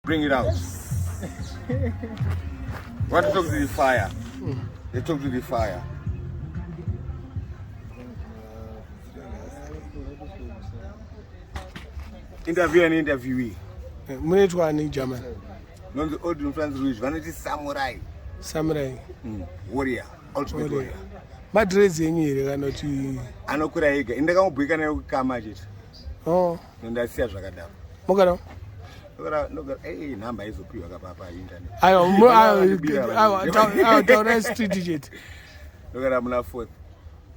Bring it out. Want to talk to the fire? They talk to the fire. Interview and interviewee. Munetwa in German. Non the old France Rouge. Vanity samurai. Samurai. Warrior. Ultimate warrior. Madrezi yenye kanoti Anokura ega. Indaka mubika na kama chete. Oh. Ndasiya zvakadaro. Mugara. Nogara namba izopiwa kapapa internet. Ayo taura street digit. Nogara muna 4th.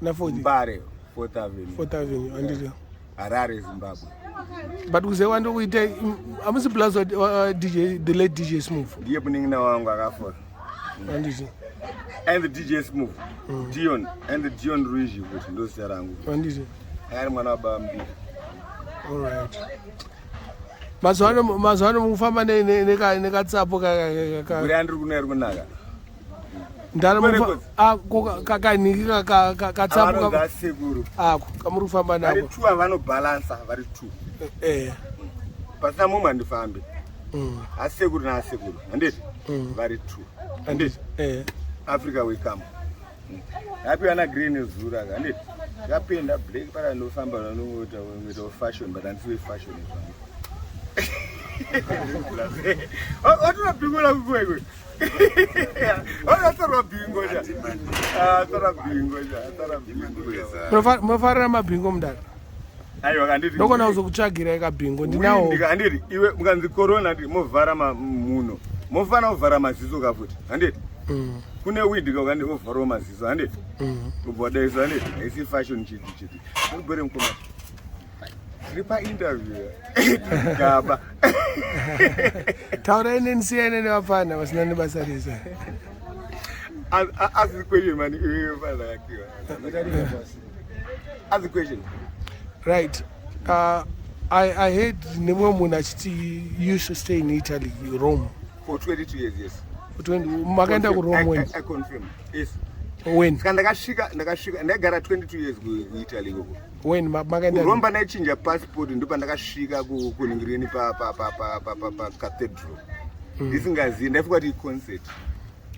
Na 4th. Mbare 4th Avenue. 4th Avenue andito. Harare Zimbabwe. But kuze wantu kuite amusi plus DJ the late DJ Smooth. Ndiye muningina wangu akafora. Andito. And the DJ Smooth. Dion and the Dion Rouge kuti ndosi rangu. Andito. Ari mwana baba mbili. All right. Mazwano mufamba nekatsapo Kuri andiri kuneri kunaka. Ndara mufa kaniki katsapo sekuru. Ako kamuri kufamba nako. Vari two vanobalansa vari two. Pasina mumwe handifambi. Asekuru naasekuru. Handiti? Vari two. Handiti? Africa we come. Yapiwa na green zura. Handiti? Yapenda black para ndofamba nanoita fashion but handisiwe fashion. Otora bingo la kukwekwe. Otora bingo ja. Otora bingo ja. Otora bingo. Munofarira mabhingo mudaro. Aiwa kanditi. Ndokona kuzokutsvagira ikabhingo ndinawo. Handiti iwe mukanzi corona ndi movhara muno. Mofana kuvhara maziso kafuti. Handiti? Kune weed kakandi ovhara maziso. Handiti? Kubvoda iso handiti. Haisi fashion chiti. Ubere mukoma. Ripa interview. Gaba. Taura inenisiya nevapana vasina nebasa resa. Ask the question, man. Ask the question. Right. I heard nemwe munhu achiti you should stay in Italy, Rome. For 22 years, yes. For 20. Makaenda ku Rome when? I confirm. Yes. When? Ndakasvika ndagara 22 years kuItaly koko. When makaenda Rome ndachinja passport ndipo ndakasvika kuningireni pa cathedral. Ndisingazivi ndaifunga kuti concert.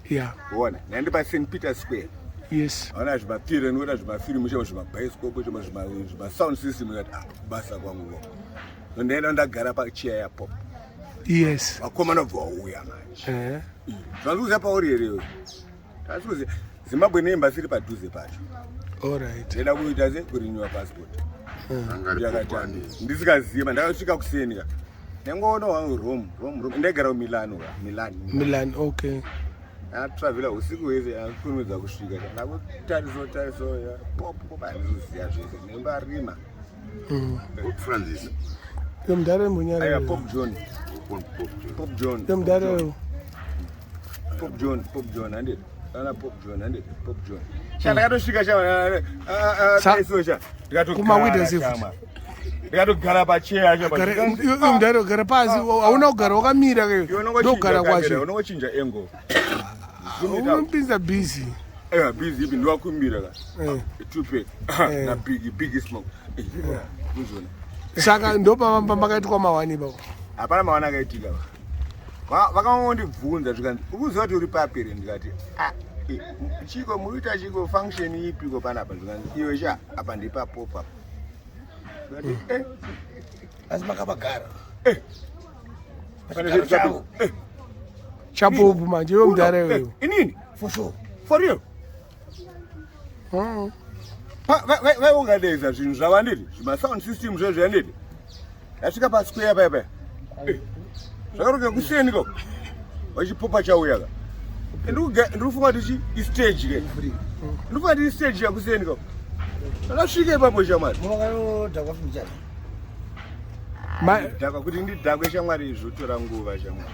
Yeah. Wona. Ndandi pa St Peter Square. Yes. Ona zvimapira nekuona zvimafilimu chemo zvimabioscope chemo zvimasound system ngati basa kwangu. Ndaenda ndagara pachair yapo. Yes. Vakomana vauya manje. Zvanzuza pauri here. Tasuze Zimbabwe neembassy iri padhuze pacho. All right. Ndenda kuita ze kurenew passport. Ndakatani. Ndisikaziva ndakasvika kusenika. Ndangoona wangu Rome. Ndagara Milan. Okay. Travela usiku wese akunudza kusvika. Ndakutariso ya Popopo bandiziya zvese. Nembarima. Francis. Mdare munyara. Aya Pop John. Mdare. Pop John handed. Ana Pop John. Chandakatosvika chama saisosha. Kuma windows if. Ndikatogara pachair chapa. Mdare gara pasi hauna kugara wakamira ke. Ndogara kwacho. Unongochinja angle. Unompinza busy. Busy ipi ndiwakumbira ka. Tupe. Na big smoke. Muzona. Saka ndopa makaitwa mawani bako. Hapana mawani akaitika. Vakangondibvunza zvikanzi ukuziva kuti uri papere ndikati chiko muita chiko function ipi ko panapa zvikanzi iwe sha apa ndipa Popopo. Ndikati Asi makabagara. Pane chapo. Chapo manje yo mdare wewe. Inini? For sure. For real? Vai ungadeza zvinhu zvawandiri zvima sound system zvezvo yandiri. Ndasvika pa square pepe. Zvakaruka kuseni ko. Wachipopa chauya ka. Ndikufunga kuti istage ke. Ndikufunga kuti istage yakuseni ko. Ndasvika ipapo shamwari. Mwakarodhakwa fumichana. Dhakwa kuti ndidhakwe shamwari zvotora nguva shamwari.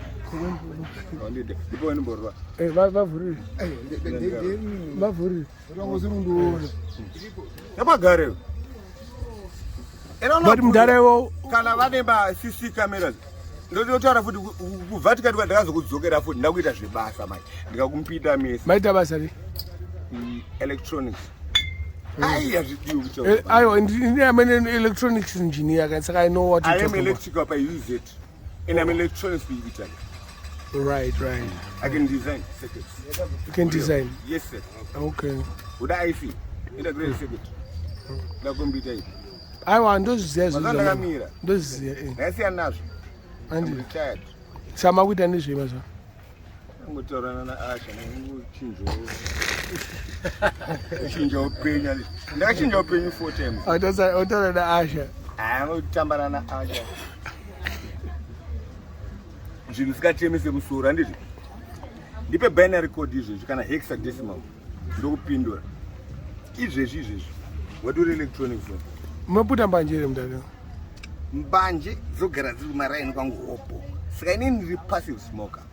Ndipo ndimborwa. Vavhurire. Vavhurire. Ndongozimunduona. Yapagare. But mdarewo kana vane ma CC cameras. Ndotaura futi kuVatican ndakazokudzokera futi ndakuita zvebasa manje. Ndikakumpita mesi. Maita basa ri? Electronics. Aiya zvidiwa kucho. Aiwa ndine amene electronics engineer kan saka I know what you talk about. I am electrical pa use it. And I'm electronics in Italy. Right. I can design circuits. You can design. Yes, sir. Okay. Would I see? Integrated circuit. Na computer hii. Aiwa ndoziziya Mazanda kamira. Ndoziziya. Nasiya nazo. Andi. I'm retired. Sama kuita nezvema zva. Ngotorana na Asha chinjo upenya. Ndakachinja upenyu 4 times. Otora na Asha. Anotambana na Asha. Zvinhu zikatemese musoro handiti. Ndipe binary code izvezvi kana hexadecimal. Ndokupindura. Izvezvi. What do electronic for? Munoputa mbanje here mudada. Mbanje dzogara dziri maraini kwangu hopo. Saka inini ndiri passive smoker.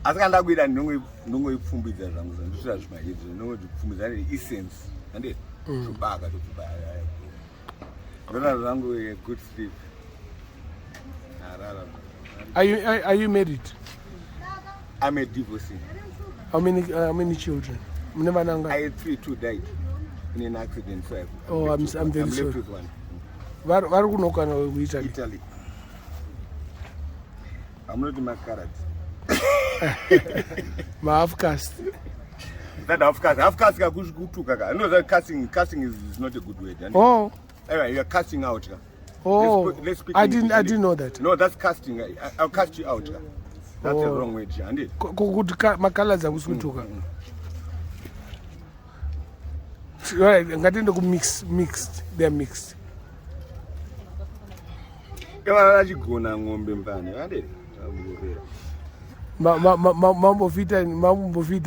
Asi kana ndakuita ndongoipfumbidza zvangu ndisvira zvimahedzi ndongoipfumbidza essence handiti. Tobaka tokubaya. Ndona zvangu good sleep. Are you married? I'm a divorcee. How many children? I had 3, 2 died in an accident. So I'm very left sorry. with one. Vari kunokana kuItaly? Italy. I'm not in my carrot. My half caste. That half caste. Half caste is good. I know that casting is not a good word. Oh. Anyway, you're casting out. Oh. Let's speak I English, didn't know that. No, that's casting. I'll cast you out. That's the wrong word. Kuti makala dzangu sikutuka. Right, ngatende ku mixed. They're mixed. Kama achigona ngombe mbane, handiti? Mambovita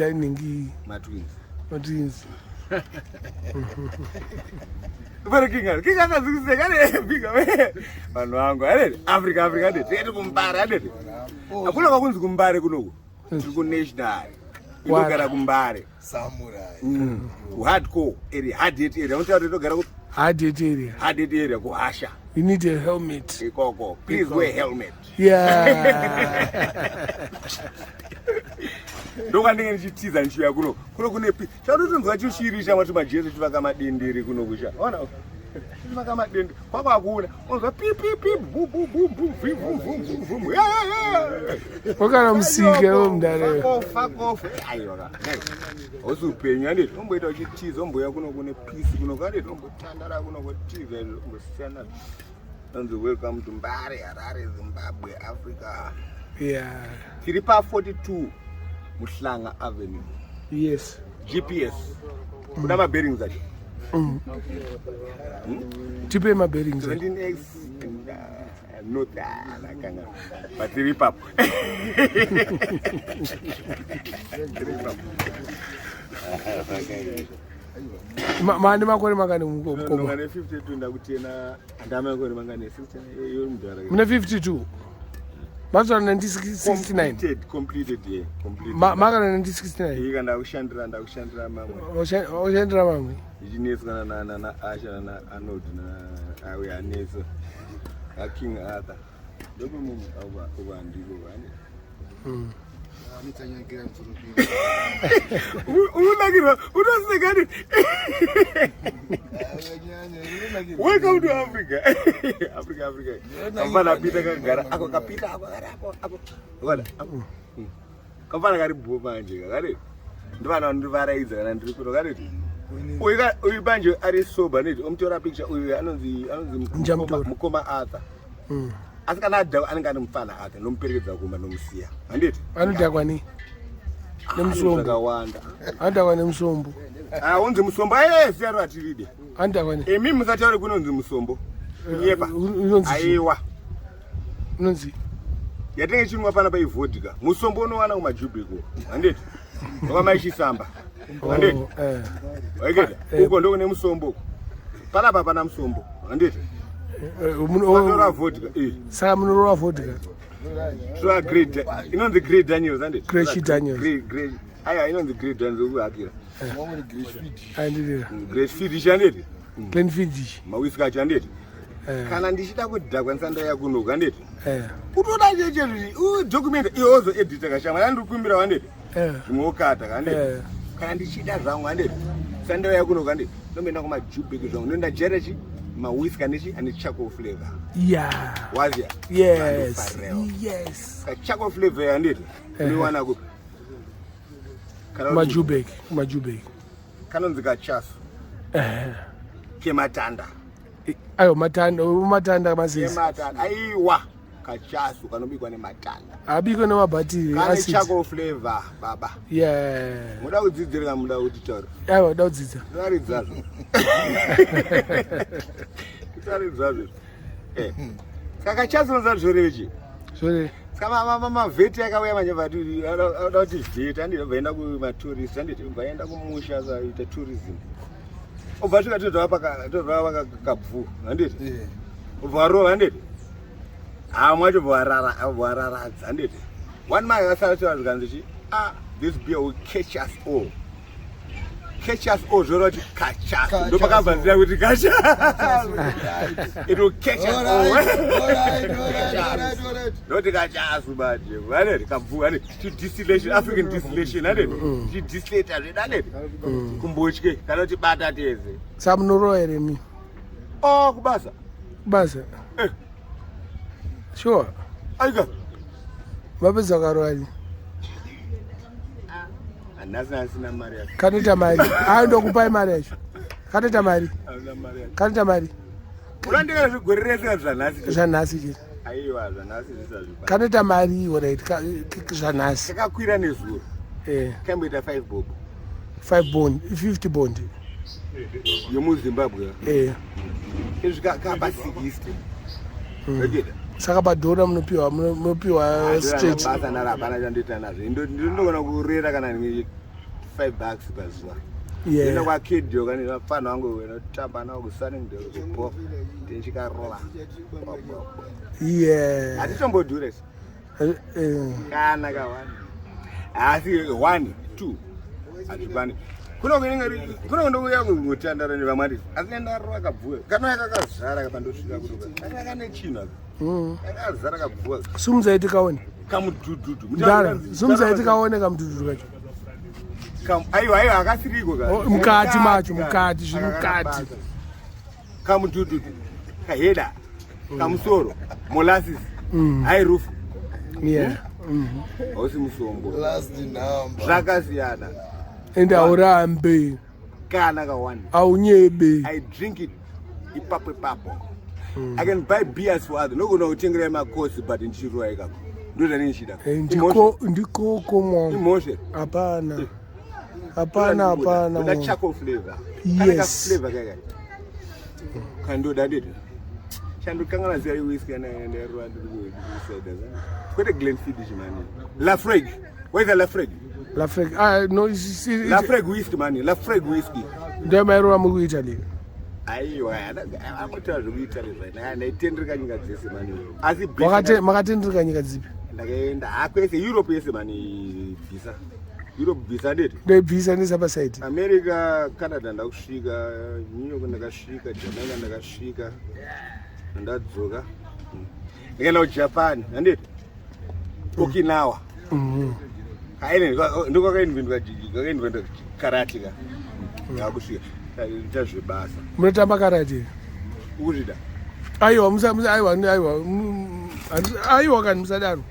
inengi twins. But King akazikiseka bika vanhu vangu handiti? Africa handiti? Tiende kuMbare handiti? Hakuna kwakunzi kuMbare kunoku. Tiri kunational. Inogara kuMbare. Samurai. Hardcore area, hard hit area. Unotaka kutogara ku Hard hit area. hard hit area kuHasha. You need a helmet. Ikoko. Please wear helmet. Yeah. Ndoka ndenge ndichitiza nchiya kuno kune chakutonzwa chishirisha mati majesu chivaka madendere kuno kusha. Ona. Chivaka madendere. Kwakwa akuna. Unzwa pi bu vum. Wakana msike mdare. Fuck off. Ayiwa. Osupenya handiti. Omboita uchitiza omboya kuno kune peace kuno handiti. Ombotandara kuno kutiza ombosiyana. And welcome to Mbare, Harare, Zimbabwe, Africa. Yeah. Tiri pa 42 Muhlanga Avenue. Yes. GPS. Kuna ma bearings acho. Tipe ma bearings. 17X not nakanga. But tiri pa. Mani makore makani mukoma. Ngane 52 ndakutena ndama makore mangane 69 yo mudara. Mune 52. Mazwa 1969. Completed yeah, completed. Makana 1969. Ika ndakushandira mamwe. Oshandira mamwe. Ichineswa na Asha na Arnold na awe aneso. King Arthur. Dobe munhu awandiko vane. Anitanyakira mfurupi. Unakira unosekani. Welcome to Africa. Africa. Kamfana pita kagara ako kapita ako. Wala. Kamfana kari boba nje kare. Ndivana ndivaraidza kana ndiri kuto kare. Uyu banje ari sober neti omtora picture uyu anonzi mukoma Arthur. Asi kana adha anenge ane mufana ake nomuperekedza kumba nomusiya handiti anodhakwa ni nemusombo zvakawanda andakwa nemusombo unzi musombo siya ratiride andakwa ni emi musataure kunonzi musombo kunyepa aiwa unonzi yatenge chinwa pana paivodhika musombo unowana kumajubhiko handiti wakamaichisamba handiti waiketa uko ndokune musombo panapa pana musombo handiti saka munorova vodka inonzi Great Daniels handiti Great Daniels aya inonzi Great Daniels ukuhakira Great Fiddish handiti Glen Fiddish mawhisky acho handiti kana ndichida kudhakwa nsanda yakunoku handiti utoda cheche document iwozo edita kashama yandikumbira handiti zvimwe ukata handiti kana ndichida zvangu handiti sanda yakunoku handiti ndomboenda kumajubhiki zvangu ndoenda jerechi whiskey and charcoal flavor. Yeah. Was it? Yes. Yes. A charcoal flavor and it. You wanna go? Majubek. Kanon the Kachasu. Kematanda. Ayo matanda mazisi. Kematanda. Aiwa. Kachasu kanobikwa nematanda. Abiko nemabhatiri. Kane charcoal flavor baba. Yeah. Muda kudzidzira muda kuchitaura. Aiwa daudzidza. Zvaridzazvo. Zvaridzazvo. Saka chazonza zvorechi. Zvore. Kama mavheti akauya manje vaturi anoda kuti vheti andinoenda kumatourist anditi vaenda kumusha zaita tourism. Ubva svika todva pakabvu handiti. Ubva rova handiti. Mwacho bwararadza handiti. One man akasara zvikanzi this beer will catch us all. Catch us all, zvoro kuti Kachasu. Ndopakabva zita kuti Kachasu. It will catch us all. Alright. Noti Kachasu manje. Vaneti kabvu vaneti distillation, African distillation vaneti. Distillate zvedaneti. Kumbotye kana kuti bata teze. Samunoro ere mi. Kubasa. Kubasa. Sure. Aika. Mapedza karwari. Anasina mari yacho. Kanita mari. Ndokupai mari yacho. Kanita mari. Urandika zvigwereresa zvanhasi. Zvanhasi chete. Aiwa zvanhasi zvisazvipa. Kanita mari alright zvanhasi. Takakwira nezuro. Kamboita 5 bob. 5 bond, 50 bond. YemuZimbabwe. Izvi kapa 60. Ndogeda. Saka badhora munopiwa straight. Basa narabana chandita nazvo. Ndinogona kurera kana $5 pazuva. Ndina kwa kid yo kana vafana vangu vanotamba nawo kusunning day kupo. Tinchikarola. Yeah. Atitombodhura. Kana ka 1. Asi 1 2. Atibani. Kuno ndokuya kutandara nevamwari. Asi ndarova kabvuka. Kana yakakazara kapandosvika kutoka. Akakane china. Akazara kabvuka. Sumzaiti kaone. Kamudududu. Ndara. Sumzaiti kaone kamudududu kacho. Aiwa akasiriko ka. Mukati macho, mukati zvimukati. Kamudududu. Kaheda. Kamusoro. Molasses. Airufu. Yeah. Osi musombo. Last number. Zvakasiyana. And aurambe. Kana ka 1. Aunyebe. I drink it ipapo. I can buy beers for others. Nogona kutengera makosi but ndichirwa ikako. Ndozvanishida. Ndiko komo. Emotion. Hapana. That charcoal flavor. Yes. Flavor kaka. Kandoda ndito. Chandukangana zari whiskey and Rwanda said that. Quite a Glenfiddich man. Lafreg. Where's the Lafreg? Lafreg. No, it's Lafreg whiskey man. Lafreg whiskey. Ndemairo mu Italy. Aiwa, amutaura zvokuitaly right now. Ndaitendreka nyika dzese mani. Asi makatendreka nyika dzipi? Ndakaenda akwese Europe yese mani visa. Europe visa ndeti? Ndevisa nesapa side. America, Canada ndakusvika, New York ndakasvika, Jamaica ndakasvika. Ndadzoka. Ndikaenda kuJapan, handeti? Okinawa. Ndiko kwakainventwa karate ka. Ndakusvika. Ndazvebasa. Munotamba karate? Ukuzvida? Aiwa kani musadaro.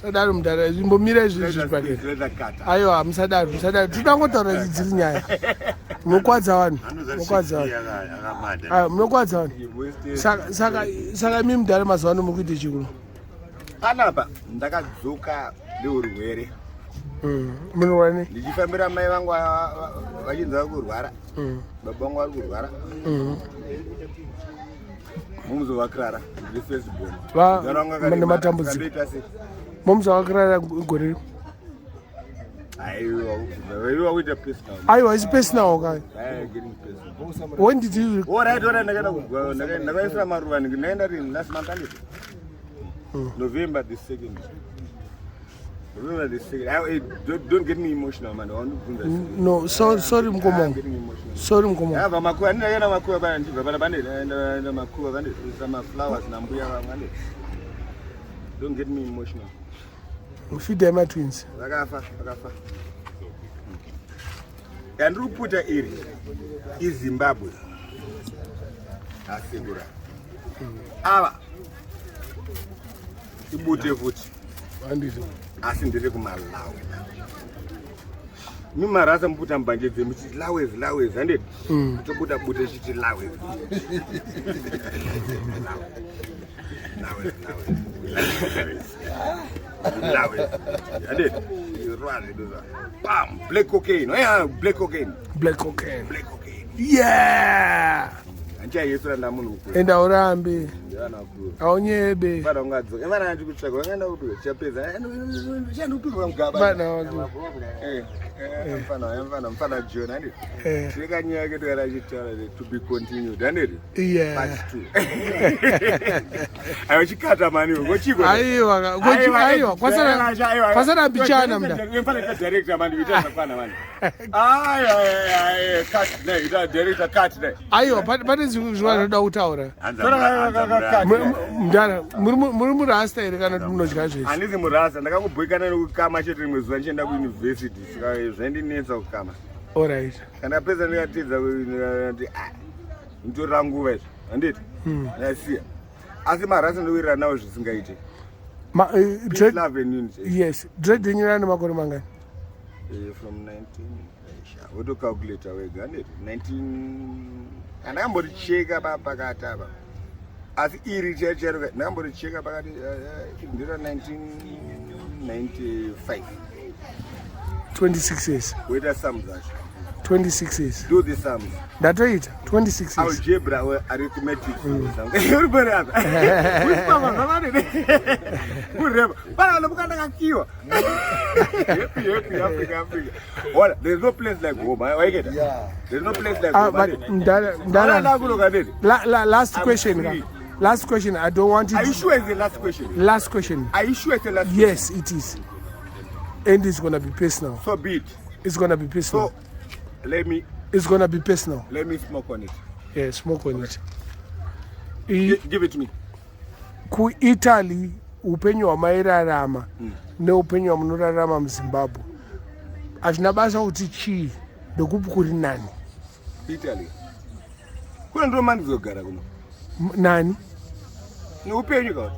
Sadaro mudara imbomira izvi pakera. Aiwa musadaro. Tidangotaura dziri nyaya. Munokwadza vanhu. Munokwadza vanhu. Saka mimi mudara mazuva ano mukuita chikuru. Panapa ndakadzoka neurwere. Munorwara nei? Ndichifambira mai vangu vachinzwa kurwara. Baba vangu vari kurwara. Mumuzovakirara ndefacebook nematambudziko. Mumuzovakirara gore. Aiwa kuita personal. Aiwa isi personal kai. Getting personal. When did you? Alright, ndakaisira maruva ndinaenda last month anditi. November the 2nd. Don't get me emotional, man. No, sorry, Mkomo. Sorry, Mkomo. Yeah, but makuwa nina makuwa bana ndiva bana bane na makuwa bane some flowers na mbuya bane. Don't get me emotional. Feed them my twins. Gaffa. And Ruputa iri is Zimbabwe. asigura ava ibute futhi andizvo asi ndiri kumalawi mimarasa muputa mbanje dzemuti lawezi handiti tobuda bute chiti lawezi handiti bam black cocaine yeah anchayesura ndamunhu enda urambe aunyebe bana ungadzoka emana ndikutsvaka wakaenda kupi chapedza chandoturwa mugaba mfana John handiti sekanyaya yake toyara chitaura to be continued handiti part 2 ayo chikata maniwo ngochiko aiwa kwasara bichana mda mfana director mani kuita mfana mani ai cut ne ita director cut ne aiwa pane zvimwe zvinoda kutaura mudana muri murasta here kana munodya zvese handisi murasta ndakangobhoikana nekukama chete rimwe zuva ndichienda kuuniversity saka zvandinetsa kukama alright kana pedza ndikatidza kuti nditorera nguva izvo handiti ndasiya asi marasta ndokuirira nawo zvisingaite yes dread yenyura nemakore mangani from 19 wotocalculator wega handiti 19 andakamboricheka pakati apa asi iri chacharuka ndakamboricheka pakati ndira 1995 26 years woita sums acho 26 years do the sums ndatoita 26 years algebra or arithmetic ureba bana lobukandakakiwa Africa what there's no place like home waiketa there's no place like home last question I don't want it. Are you sure it's the last question? Last question. Are you sure it's the last yes it is and it's gonna be personal so be it it's gonna be personal so it's gonna be personal. Let me smoke on it. Yeah, smoke on it. Give it to me. Ku Italy upenyu hwamairarama neupenyu hwamunorarama muZimbabwe hazvina basa kuti chii ndokupi kuri nani. Italy kuna ndo mandizogara kuno nani neupenyu kauti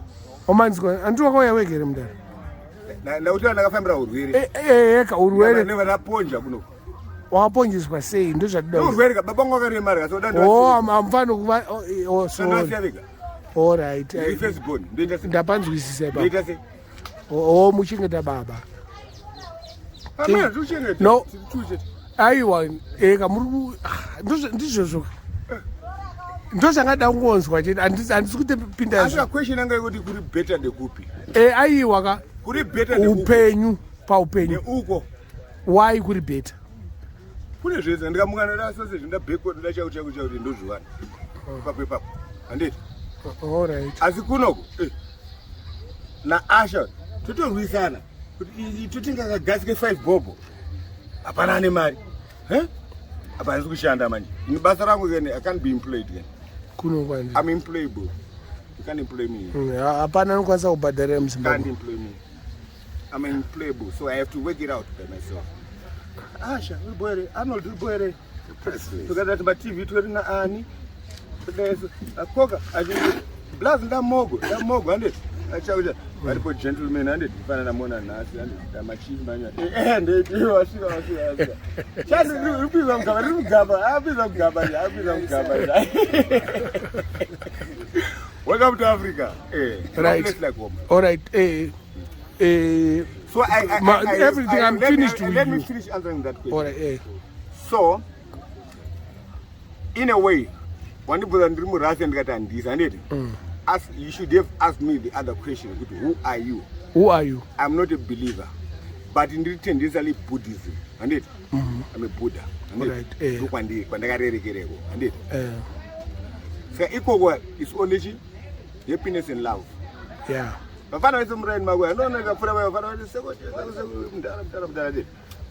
wamanzikwa anditi wakauya wega here mudara ndauti ndakafambira urwere eka urwere nevanaponja kuno waponjeswa sei ndo zvatidaurwere baba wangu akaremara hamufani kuva alright ndapanzwisisa muchengeta baba no aiwa eka ndizvozvo ndozvangada kungonzwa chete handisi kuti pindaquestion anga kuti kuri better ndekupi aiwa ka kuri better upenyu paupenyu uko why kuri better kune zvese ndikamukanira sausage ndabheko ndachaucha kuti ndozviwana papepapo handiti alright asi kunoko naasha totorwisana kuti totingakagadzike 5 bobo hapana ane mari apa handisi kushanda manje basa rangu kene I can't be employed kene kunokwanzi I'm employable you can't employ me hapana anokwanisa kubhadharira muZimbabwe can't employ me I'm employable so I have to work it out by myself. Asha ulibwere Arnold ulibwere tukadati ba TV twerina ani tudeso akoka aje blaze ndamogo handiti achauja varipo gentleman handiti fana namona nasi handiti damachizi manya ndiyo wasika chani rupiza mugaba welcome to Africa right like all right so everything I'm finished with let me finish answering that question. All right, So in a way wandibvunza ndiri murasi ndikati handisi handiti you should have asked me the other question kuti who are you I'm not a believer but ndiri tendenzially Buddhism handiti I'm a Buddha handiti ndokwandiri kwandakarerekereko handiti saka ikoko is only happiness and love vafana vese muraini mako andoona kapfura vayo vafana vati sekodara dei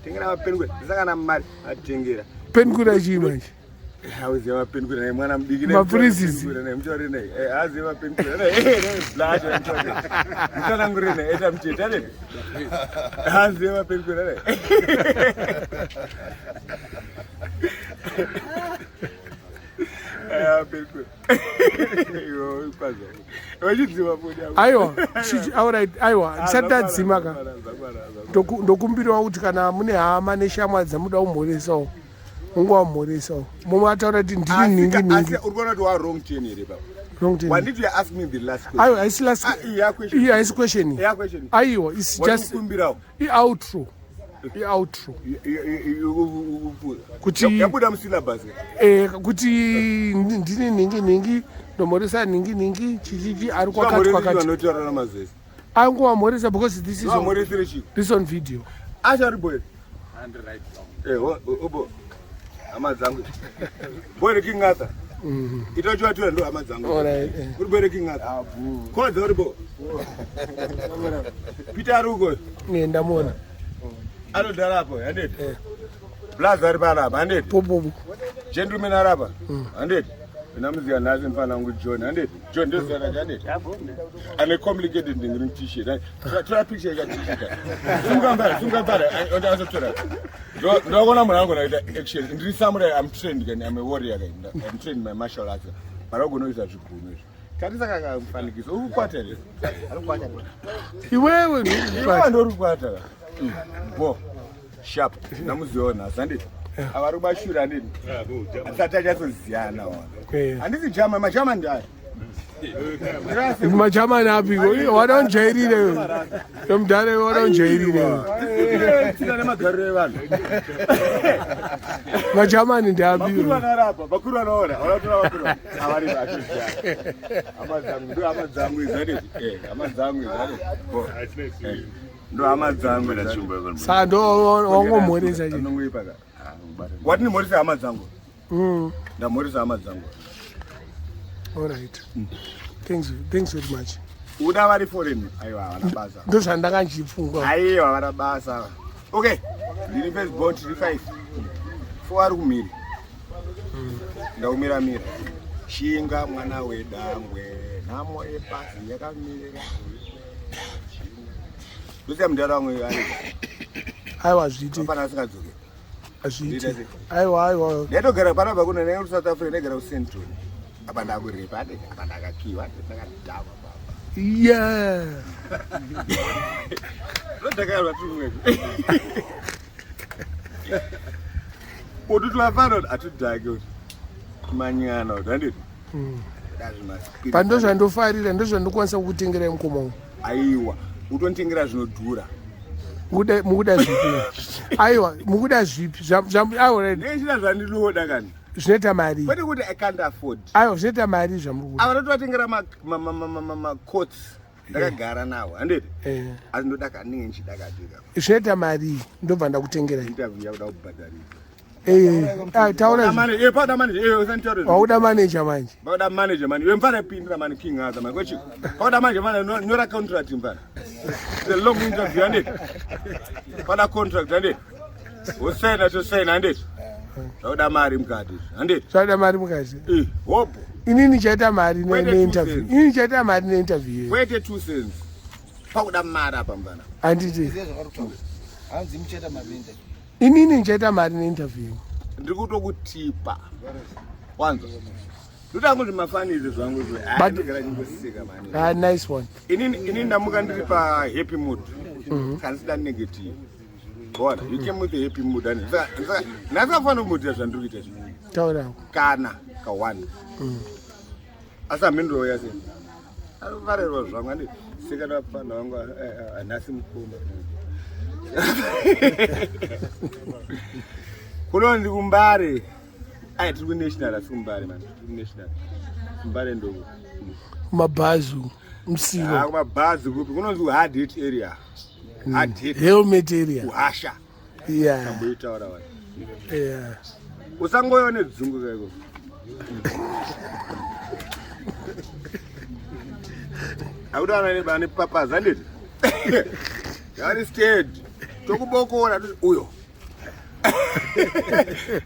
tengera mapenguera ndisakana mari atengera penguera chii manje hauziva mapenguera naye mwana mudiki mapurisis muchauri naye haaziva mapenguera blasha mutanangurire naye eta mucheta ne haaziva mapenguera naye Aya pelko. Yo kwaza. Wachidziwa podi. Aiwa, alright, aiwa, satadzimaka. Ndokumbirawo kuti kana mune hama neshamwa dzamuda kumhoresawo. Mungawamhoresawo. Mumataura kuti ndiri ningi. Asi urikuona kuti wa wrong chain here baba. Wrong chain. Why did you ask me the last question? Aiwa, isi last. Yeah, question. Yeah, isi question. Yeah, question. Aiwa, it's just Kumbirawo. outro. Outro. Kuti yabuda musyllabus. Kuti ndini ningi ndomhoresa ningi chichichi ari kwakati. Anotaura namazezi. Angowamhoresa because this is on video. Achari boy. And right now. Obo. Amadzangu. Boy rekingata. Itochwa tu ndo amadzangu. Alright. Uri boy rekingata. Kodza uri bo. Peter Rugo. Ndamona. Anodara hapo, handeti. Blaza ari parapa, handeti. Popopo. Gentleman arapa, handeti. Namuziya nazi mfana wangu John, handeti. John ndezana handeti. Ane complicated ngiri t-shirt. Tora picture ya t-shirt. Sungambara, azotora. Ndakona munhu wangu naita action. Ndiri samurai, I'm trained, I'm a warrior. I'm trained in my martial arts. Paragonoisa zvigunu. Tarisa kaka mfanikiso, urukwata here. Arukwata. Iwewe ndorukwata. Bo sharp namuziona sanditi avari kubashura ndini asati achazoziyana wana handisi majama ndiayo majamani apiko wadaunjairire yomudhare wadaunjairire tsika nemagariro evanhu majamani ndiapiko vakuru vanarapa vakuru vanaona vanatora vakuru avari vatoziyana amadzangu ndo amadzangu izanditi amadzangu izanditi ndo amadzangu saka ndo wangomhoresa anongoipaka watini mhoresa amadzangu ndamhoresa amadzangu. Alright. Thanks very much. Uda vari foreign aiwa vana basa ndo zvandakanjipfungwa aiwa vana basa. Okay, ndiri first born 35 4 ari kumhiri ndaumira mira shinga mwana wedangwe nhamo epasi yakamirira Lucia mudara wangu ari. Aiwa zviti. Apana asingadzoke. Zviti. Aiwa. Ndetogara panapa kuna nenge South Africa negara kuCentral. Apa ndakuripa ade apa ndakakiwa ndakadhava baba. Yeah. Ndakayarwa tumwe. Potutu Arnold atudhage kuti manyana ndanditi. Pando zvandofarira ndozvandokwanisa kukutengera mukoma. Aiwa. Utonitengera zvinodhura. Mukuda zvipi? Aiwa, mukuda zvipi? Already. Nechina zvandinoda kani. Zvinoita mari. Kwete kuti I can't afford. Aiwa, zvinoita mari zvamukuda. Ava ndotovatengera ma coats ndakagara nawo, handiti? Asi ndoda kanenge nchidakatika. Zvinoita mari ndobva ndakutengera. Interview yakuda kubhadharika. Taura manager pada manager usanditaure wauda manager manje wauda manager manje wemfana pindira manje king aza manje kwechi wauda manager manje nyora contract mfana the long interview ande pada contract ande usaina to sign ande wauda mari mukati ande wauda mari mukati hopo inini chaita mari ne interview inini chaita mari ne interview kwete 2 cents pauda mari apa mfana anditi hanzi mcheta mari interview inini nchaita mari ne-interview ndikutokutipa wanzo ndotangu kuti mafanidzo zvangu nice one inini ndamuka ndiri pa happy mood kansida negative bona you came with the happy mood and ndasafana kumuitira zvandiri kuita izvi taurawo kana ka1 asi amhenduro yase arivarerwa zvangu andi seka ndapana wangu anhasi mukoma kuno ndi kumbare ai tiri kunational asi kumbare man tiri national kumbare ndo mabhazu msiwo kumabhazi kupi kunonzi hard hit area hard hit helmet area kuhasha kamboitaura wani usangoyo nedzungu kaiko akutaana nebane papaza nditi yani stage tokubokora uyo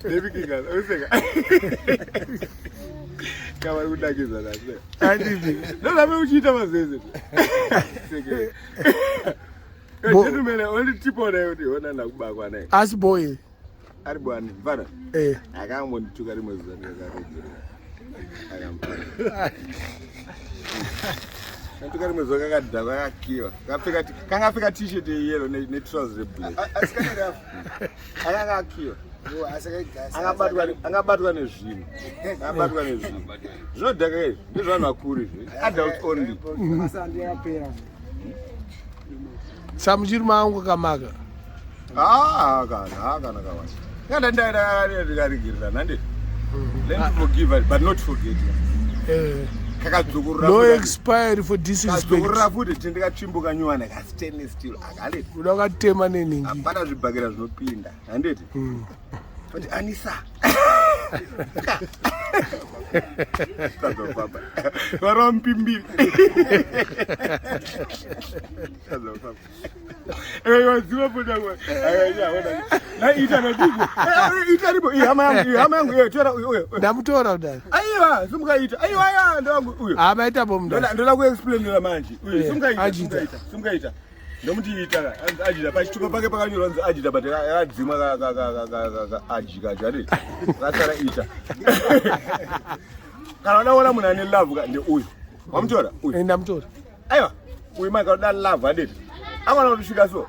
nevikinga useka kama kudakiza nase anditi ndozabe uchiita mazeze seke gentleman only tipo na yoti ona nakubakwa naye asi boy ari bwani mfana akangondituka rimwe zuva ndakazira Tukari mwezo kakadhakwa kakiwa. Kangapfeka t-shirt yeyellow netrousers black. Akakakiwa. Angabatwa nezvinhu. Zvinodhaka izvi ndezvanhu vakuru izvi. Adult only. Samuchiri mangu kamaka. Kana kawa. Kana ndairigirira nande. Let me forgive but not forget. No expiry for disrespect. Kadzurura futi tindikachimbuka nyuwana ka stainless steel akandeti. Kuda katema neningi. Apana zvibhakera zvinopinda. Handeti. But Anisa. Papa. Varampimbiri. Waziwa poda kwa. Ita natibu. Ita ribo. Hama yangu. Tora uyo. Ndamutora udani. Aiwa, sumukaita. Aiwa ya ndangu uyo. Amaita bomda. Ndola kuexplainira manje. Uyo sumukaita. Ndomuti Ajita pachitupa pake pakanyorwa Ajita but akadzimwa Ajika chari. Rasara ita. Kana unaona munhu ane love ndi uyu. Wamutora? Uyu. Ndamutora. Aiwa, uyu maka uda love handeti. Amwana kusvika so.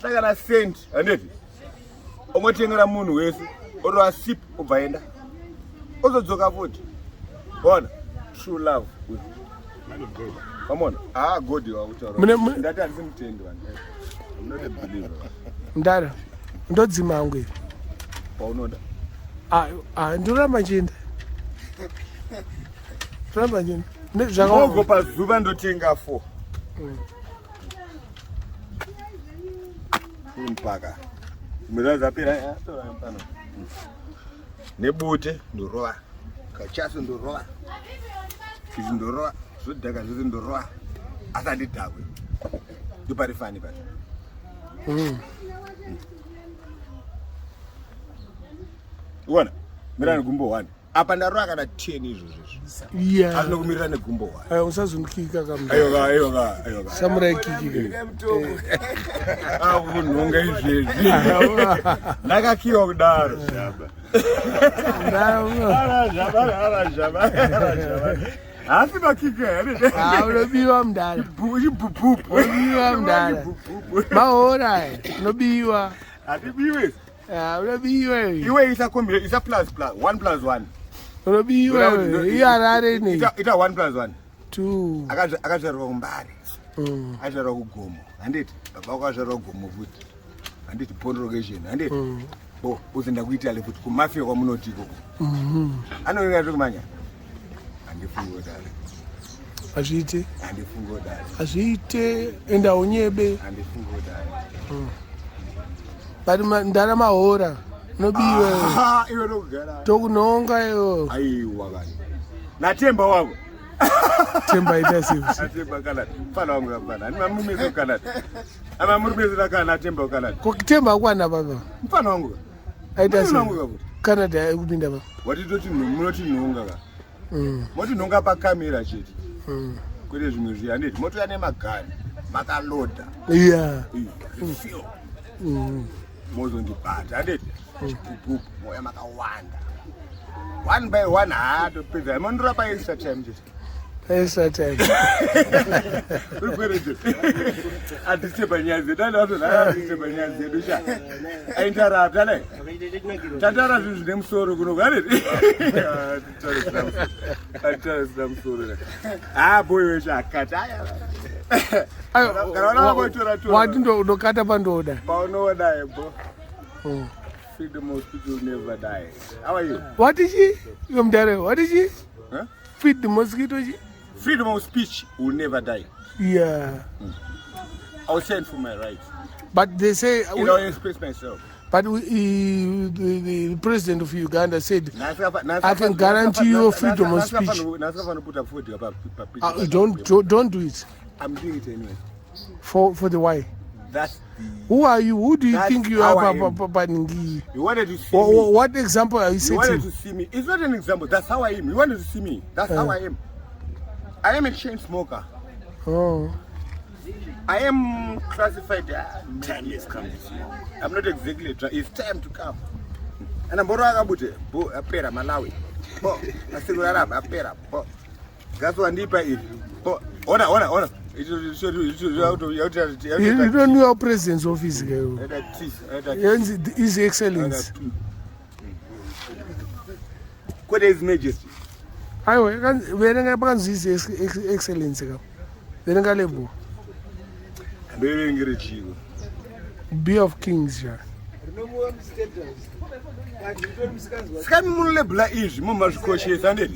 Saka na send handeti. Omotengera munhu wese. Oro sip ubvaenda. Ozodzoka futi. Bona. True love. Come on. God wautaura. Ndati arisimtendi vanhu. I'm not a believer. Ndara. Ndodzima hangu iri. Paunoda. Ndoramba nchienda. Ramba nchienda. Ndizvakaongo pazuva ndotenga 4. Mpaka. Mira zapera tora pano. Nebute ndorova. Kachasu ndorova. Izvi ndorova. Zvodhaka zviri ndorova. Asati dhakwe. Ndopari fani pacho. Uona? Mira negumbo 1. Apa ndarova kana 10 izvozvo. Yeah. Azvinokumirira negumbo 1. Usazondikika kamda. Aiwa. Samurai kikika. Unhonga izvezvi. Ndakakiwa kudaro. Asi makika here. Unobiwa mdala. Uchipupupu. Unobiwa mdala. Mahora unobiwa. Hatibiwe. Unobiwa. Iwe isa plus 1 plus 1. Unobiwa. Iyarare ne. Ita 1 plus 1. 2. Akazvarwa kumbare. Akazvarwa kugomo. Handiti baba akazvarwa kugomo futi. Handiti pawn location. Handiti. Uzenda kuita le futi kumafia kwamunoti ikoko. Anoinga zvokumanya. Andifungo dale. Azviite. Andifungo dale. Azviite enda unyebe. Andifungo dale. Bari ndara mahora. Unobiwa. Iwe nokugara. Tokunonga yo. Aiwa kani. Natemba wangu. Temba ita sivisi. Natemba kana. Fana wangu kapana. Ani mamumezo kana. Ama murumezo kana natemba kana. Kokitemba kwana baba. Mfana wangu. Aita sivisi. Canada ekupinda baba. Watitoti munoti nhonga ka. Moti nhonga pakamera chete. Kwete zvimwe zviya ndeti moto yane magani. Makaloda. Yeah. Feel. Mozondibata ndeti. Chipupupu moya makawanda. 1 by 1 haatopedza. Mondora pa extra time chete. Extra time. Urikwereje. Adiseba nyaze. Dani wato adiseba nyaze dusha. Interrupt ale. Tandara zvinhu nemusoro kuno kwani. Atara sinamusoro. Boy wesha akata. Wati ndokata pandoda. Paunoda ebo. Freedom of people never die. How are you? What is she? Mbare, what is she? Huh? Feed the mosquito. Freedom of speech will never die. Yeah. I was sent for my rights. But they say I don't express myself. But the president of Uganda said, I can guarantee you freedom of speech. Don't do it. I'm doing it anyway. For the why? That's who are you? Who do you think you are? You wanted to see me. What example are you setting? You wanted to see me. It's not an example. That's how I am. You wanted to see me. That's how I am. I am a chain smoker. Oh. I am classified. Time is coming. I'm not exactly. It's time to come. And I'm Boragabute, Pera Malawi. po. Masiku araba apera po. Gaso andipa iri. Po. Ona. You don't know our president's office. His Excellency. What is Majesty? Where His Excellency? Be of Kings. Scam Mulebla is Mumma's cautious and it.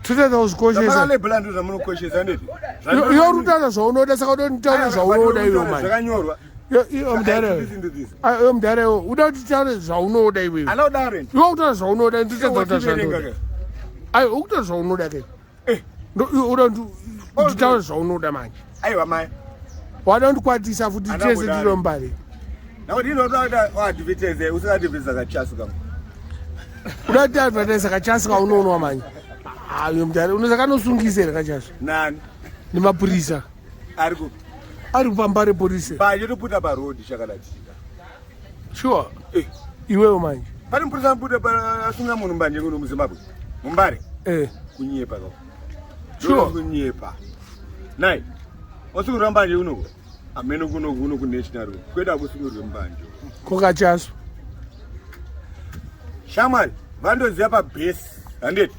Today those cautious. You're cautious and it. You're that's how don't tell us how old are you, man. I'm there. Without telling us how no they will. Hello, Darren. You don't us how no they do. I hope that's how no that. You don't tell us how no the man. I am mine. Why don't quite this have to test it in Mbare? Now, you know that what if it is there? Who's that if it's a chance? That there's a chance of no man. I am there. Unazakano Sungise, Kachasu. None. Nema Purisa. Argo. Mbare police. But you don't put up a road, Shagalachi. Sure. You will mind. But in person, put up a Sunamun Banjo, Zimbabwe. Mbare. Kunyepa. Sure. Kunyepa. Night. What's the Ramba, you know? A Menuguno National. Quid up with Banjo. Kachasu. Shaman, Vando Zapa base, and it.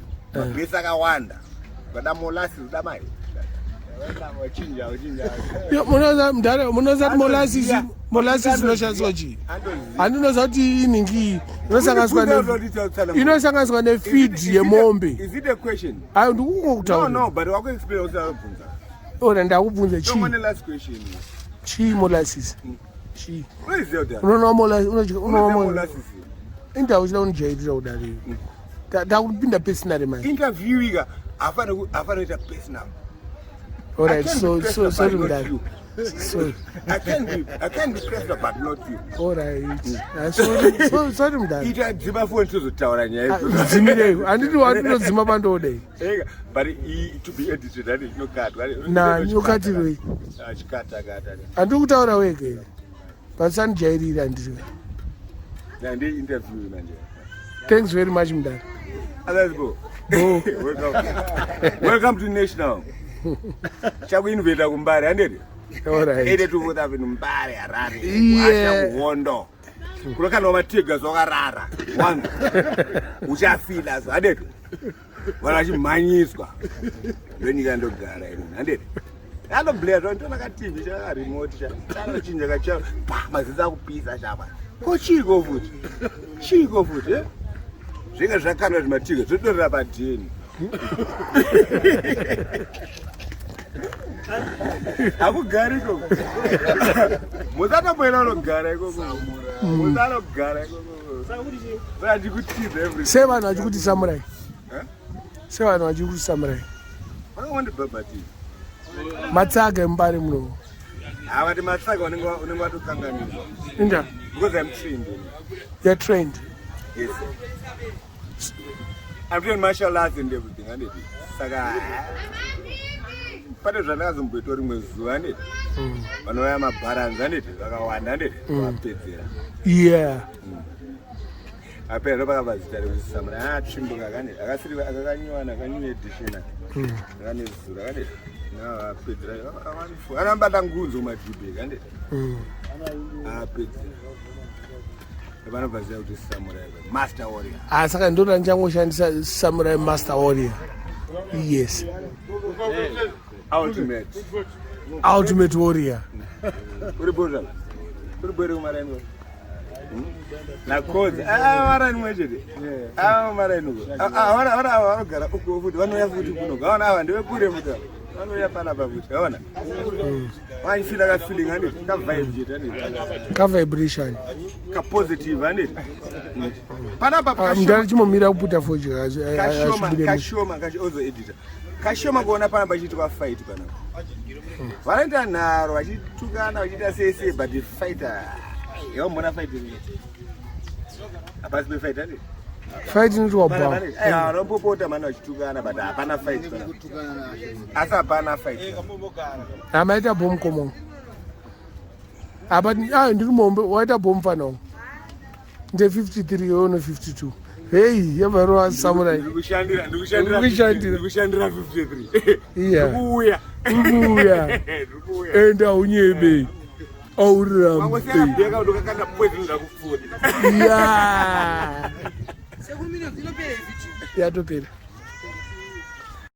Base like a wonder. But I'm molasses, that might. Molasses no shasoji. Andino zati iningi. Inosangazwa ne feed ye mombe. Is it a question? I don't know. No, but I'm going to explain also. Oh, and I will put the chi. Last question. Chi molasses. Chi. Where is there? No molasses. Inta was on Jade Road. That would be the personal man. Interviewing. I found it a personal. All right, so that. So I can be pressed, but not you. All right. So that. He had Zimbabwe to the tower and I didn't want to know Zimbabwe all day. But to be edited, and no cat. Nah, you can't do it. I do tower away again. But some Jerry and they interview him. Thanks very much, Mbare. Let's go. Welcome to National. Shall we invade Mbare and it? All right. Ede to vote in Mbare, Arari. Yeah. Wondo. Kuloka no matiga zogarara. One. Uja feel as I did. Walaji manyiswa. When you can do gara and it. I don't blare on to like a TV, a remote. I don't change a child. My sister piece of Java. Oh, she go food. She go food, eh? She got a kind of material. So don't have a tin. Aku gari ko. Muzata mwela gari ko. Muzata gari ko. Sa jikuti every. Sema na jikuti samurai. Sema na jikuti samurai. I want the babati. Matsaga Mbare mno. Awati matsaga unengwa to kanganizo. Inja. Because I'm trained. You're trained. Yes. I'm doing martial arts and everything, and it. Saga. Pata zvanazo mbetori mwezuva and it. Vanoya mabaranza and it. Vakawanda and it. Vapedzera. Yeah. Apera pakavazita rekusamura tsvimbuka kane akakanywana kanyune dishina kane zura kane apedzera anambata ngunzo madhibe kane apedzera vanobvaziva kuti samurai master warrior Saka ndona ndichangoshandisa samurai master warrior. Yes. Ultimate warrior. Uri bora kumaraino na Chodza marani mwechete marani vanogara uko futi vanoya futi kunoga vaona ava ndevekure muta vanoya panapa futi vaona vaifila kafeeling anditi kavibe chete anditi Ka-vibration. Ka-positive anditi panapa Mndari chimomira kuputa foji kashoma also editor kashoma kuona panapa chiitwa fight panapa vanoita nharo vachitukana vachiita sese but fighter yawambona fight apasi pefight andi fight inoitwa bha anombopota mani vachitukana but hapana fight asi hapana fight hamaita bhom komo apa ndiri mombe waita bhom fanao nde 53 ono 52 Hey, yavarova samurai. Ndikushandira 53. Iya. Kuuya. Kuuya. Enda unyebe. Aurambe. Wangosiyaka bheka ndokakanda poison ndakufura. Yeah. Yatopera.